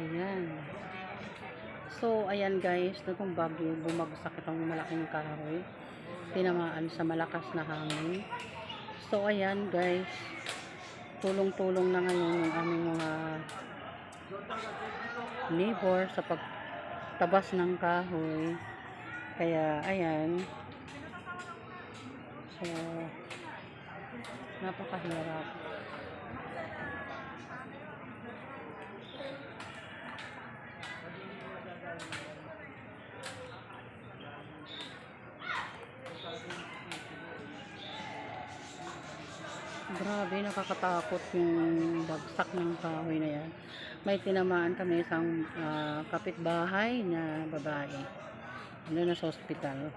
Ayan. So, ayan guys, itong bagyo, bumagsak itong malaking kahoy. Tinamaan sa malakas na hangin. So, ayan guys, tulong-tulong na ngayon yung aming mga neighbor sa pagtabas ng kahoy. Kaya, ayan. So, napakahirap. Grabe, nakakatakot yung bagsak ng kahoy na yan. May tinamaan kami isang kapitbahay na babae. Ano na sa ospital.